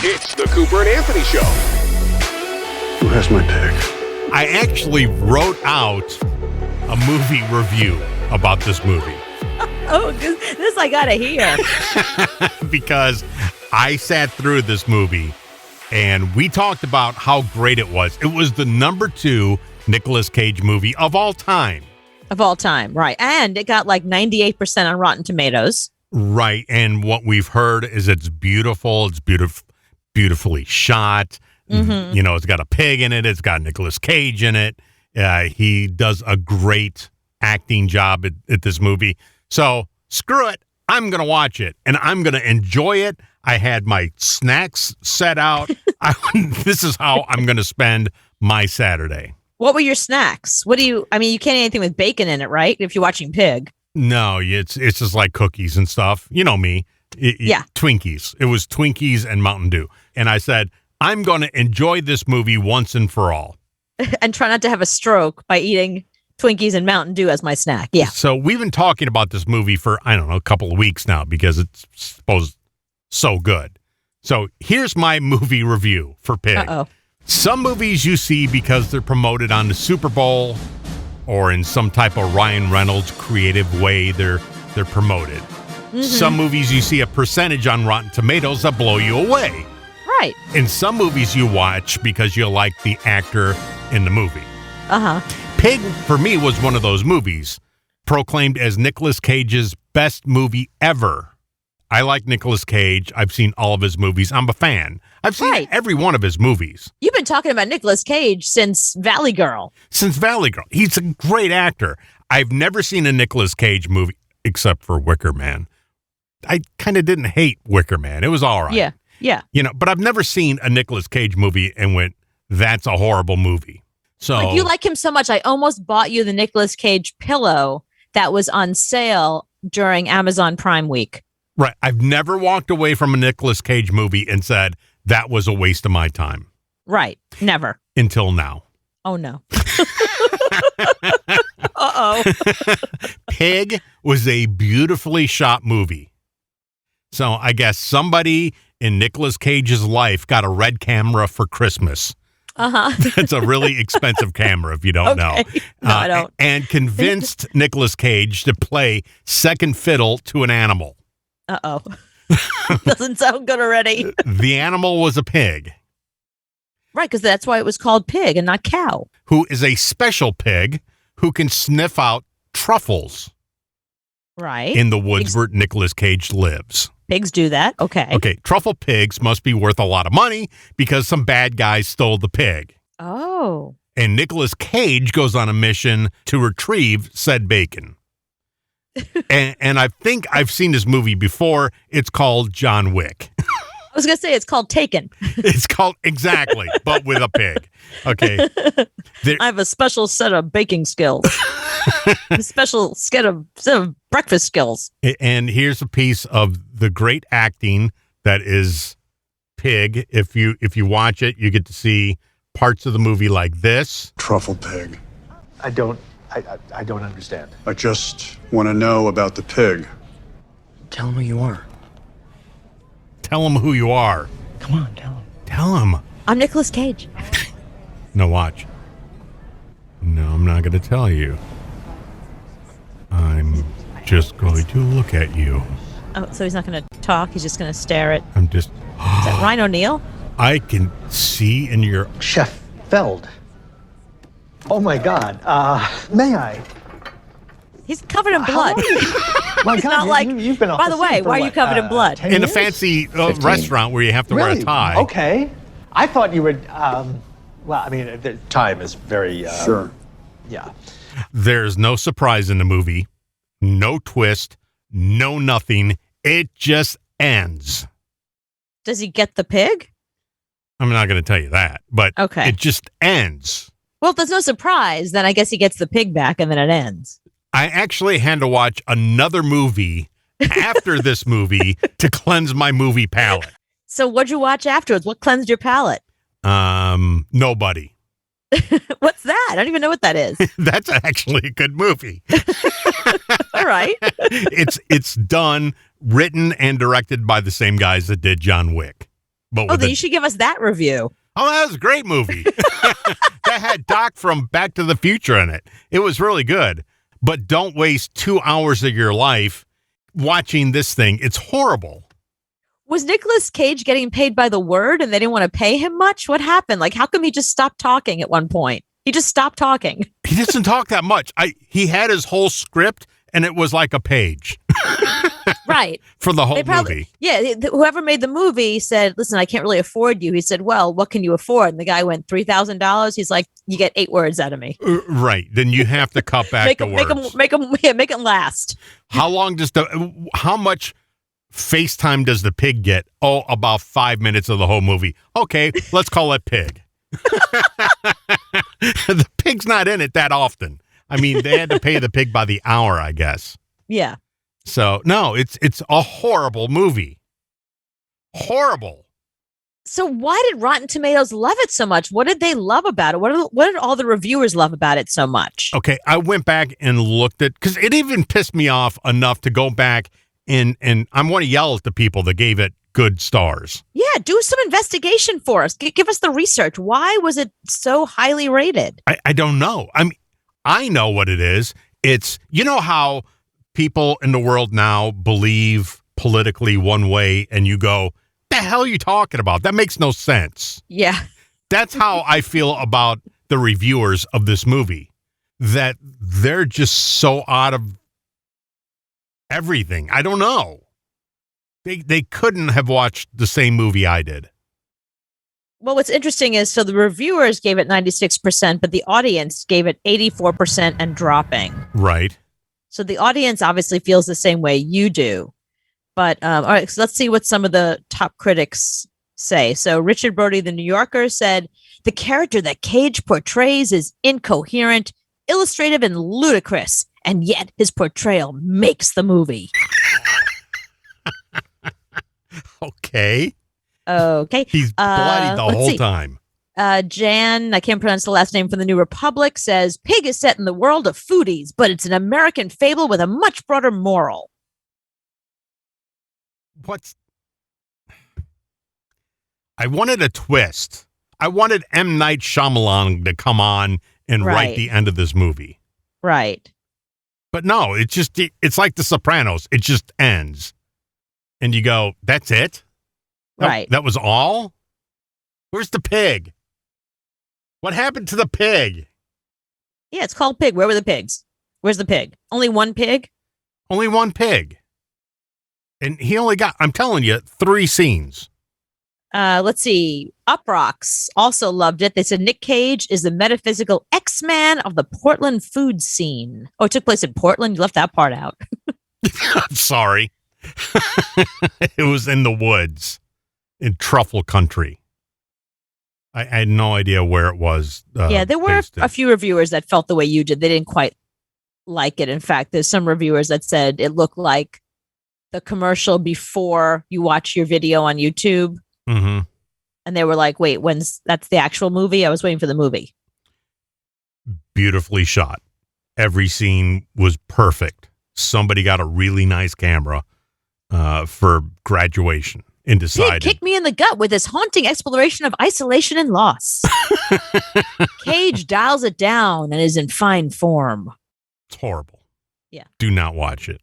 It's the Cooper and Anthony Show. Who has my pig? I actually wrote out a movie review about this movie. Oh, this I gotta hear. Because I sat through this movie and we talked about how great it was. It was the number 2 Nicolas Cage movie of all time. Of all time, right. And it got like 98% on Rotten Tomatoes. Right. And what we've heard is it's beautiful. It's beautifully shot. Mm-hmm. You know, it's got a pig in it. It's got Nicolas Cage in it. He does a great acting job at this movie. So screw it. I'm going to watch it and I'm going to enjoy it. I had my snacks set out. This is how I'm going to spend my Saturday. What were your snacks? You can't eat anything with bacon in it, right? If you're watching Pig. No, it's just like cookies and stuff. You know me. Yeah. Twinkies. It was Twinkies and Mountain Dew. And I said, I'm going to enjoy this movie once and for all. And try not to have a stroke by eating Twinkies and Mountain Dew as my snack. Yeah. So we've been talking about this movie for, I don't know, a couple of weeks now because it's supposed so good. So here's my movie review for Pig. Uh-oh. Some movies you see because they're promoted on the Super Bowl or in some type of Ryan Reynolds creative way they're promoted. Mm-hmm. Some movies you see a percentage on Rotten Tomatoes that blow you away. Right. And some movies you watch because you like the actor in the movie. Uh-huh. Pig, for me, was one of those movies proclaimed as Nicolas Cage's best movie ever. I like Nicolas Cage. I've seen all of his movies. I'm a fan. I've seen every one of his movies. You've been talking about Nicolas Cage since Valley Girl. Since Valley Girl. He's a great actor. I've never seen a Nicolas Cage movie except for Wicker Man. I kind of didn't hate Wicker Man. It was all right. Yeah. You know, but I've never seen a Nicolas Cage movie and went, that's a horrible movie. So like you like him so much, I almost bought you the Nicolas Cage pillow that was on sale during Amazon Prime Week. Right. I've never walked away from a Nicolas Cage movie and said, that was a waste of my time. Right. Never. Until now. Oh, no. Uh-oh. Pig was a beautifully shot movie. So I guess somebody in Nicolas Cage's life got a red camera for Christmas. Uh-huh. It's a really expensive camera if you don't know. No, I don't. And convinced Nicolas Cage to play second fiddle to an animal. Uh-oh. Doesn't sound good already. The animal was a pig. Right, because that's why it was called Pig and not cow. Who is a special pig who can sniff out truffles. Right. In the woods where Nicolas Cage lives. Pigs do that. Okay. Okay. Truffle pigs must be worth a lot of money because some bad guys stole the pig. Oh. And Nicolas Cage goes on a mission to retrieve said bacon. and I think I've seen this movie before. It's called John Wick. I was going to say it's called Taken. It's called, exactly, but with a pig. Okay. I have a special set of baking skills. A special set of breakfast skills. And here's a piece of the great acting that is Pig. If you watch it, you get to see parts of the movie like this. Truffle pig. I don't understand. I just want to know about the pig. Tell him who you are. Tell him who you are. Come on, tell him. Tell him. I'm Nicolas Cage. No, watch. No, I'm not going to tell you. I'm just going to look at you. Oh, so he's not going to talk. He's just going to stare at. I'm just. Is that Ryan O'Neal? I can see in your. Chef Feld. Oh my God. May I? He's covered in blood. My It's God, not like. you've been off By the the way, scene for why are you what, covered in blood? 10 In a years? fancy 15. restaurant where you have to wear a Really? tie. Okay. I thought you would. Well, I mean, the time is very. Sure. Yeah. There's no surprise in the movie, no twist, no nothing. It just ends. Does he get the pig? I'm not going to tell you that, but Okay. It just ends. Well, if there's no surprise, then I guess he gets the pig back and then it ends. I actually had to watch another movie after this movie to cleanse my movie palate. So what'd you watch afterwards? What cleansed your palate? Nobody. What's that? I don't even know what that is. That's actually a good movie. All right. It's done, written and directed by the same guys that did John Wick. But Oh, with then you should give us that review. Oh, that was a great movie. That had Doc from Back to the Future in it. It was really good. But don't waste 2 hours of your life watching this thing. It's horrible. Was Nicolas Cage getting paid by the word and they didn't want to pay him much? What happened? Like, how come he just stopped talking at one point? He just stopped talking. He doesn't talk that much. He had his whole script, and it was like a page. Right. For the whole movie. Yeah. Whoever made the movie said, listen, I can't really afford you. He said, well, what can you afford? And the guy went $3,000. He's like, you get 8 words out of me. Right. Then you have to cut back the words. Make it last. How much FaceTime does the pig get? Oh, about 5 minutes of the whole movie. Okay, let's call it pig. The pig's not in it that often. I mean, they had to pay the pig by the hour, I guess. Yeah. So, no, it's a horrible movie. Horrible. So why did Rotten Tomatoes love it so much? What did they love about it? What did all the reviewers love about it so much? Okay, I went back and looked at, because it even pissed me off enough to go back and I want to yell at the people that gave it good stars. Yeah, do some investigation for us. Give us the research. Why was it so highly rated? I don't know. I mean, I know what it is. It's, you know how people in the world now believe politically one way and you go, the hell are you talking about? That makes no sense. Yeah. That's how I feel about the reviewers of this movie, that they're just so out of everything. I don't know. They couldn't have watched the same movie I did. Well, what's interesting is, so the reviewers gave it 96%, but the audience gave it 84% and dropping. Right. So the audience obviously feels the same way you do. But all right, so let's see what some of the top critics say. So Richard Brody, the New Yorker, said, the character that Cage portrays is incoherent, illustrative, and ludicrous, and yet his portrayal makes the movie. Okay. Okay. He's bloody the whole time. Jan, I can't pronounce the last name, from the New Republic, says, Pig is set in the world of foodies, but it's an American fable with a much broader moral. I wanted a twist. I wanted M. Night Shyamalan to come on and write the end of this movie. Right. But no, it's like The Sopranos. It just ends. And you go, that's it? Right. That was all? Where's the pig? What happened to the pig? Yeah, it's called Pig. Where were the pigs? Where's the pig? Only one pig? Only one pig. And he only got, I'm telling you, 3 scenes. Let's see. Uprocks also loved it. They said Nick Cage is the metaphysical X-Man of the Portland food scene. Oh, it took place in Portland? You left that part out. I'm sorry. It was in the woods in Truffle Country. I had no idea where it was. Yeah, there were a few reviewers that felt the way you did. They didn't quite like it. In fact, there's some reviewers that said it looked like the commercial before you watch your video on YouTube. Mm-hmm. And they were like, wait, that's the actual movie? I was waiting for the movie. Beautifully shot. Every scene was perfect. Somebody got a really nice camera for graduation and decided. Pig kicked me in the gut with his haunting exploration of isolation and loss. Cage dials it down and is in fine form. It's horrible. Yeah. Do not watch it.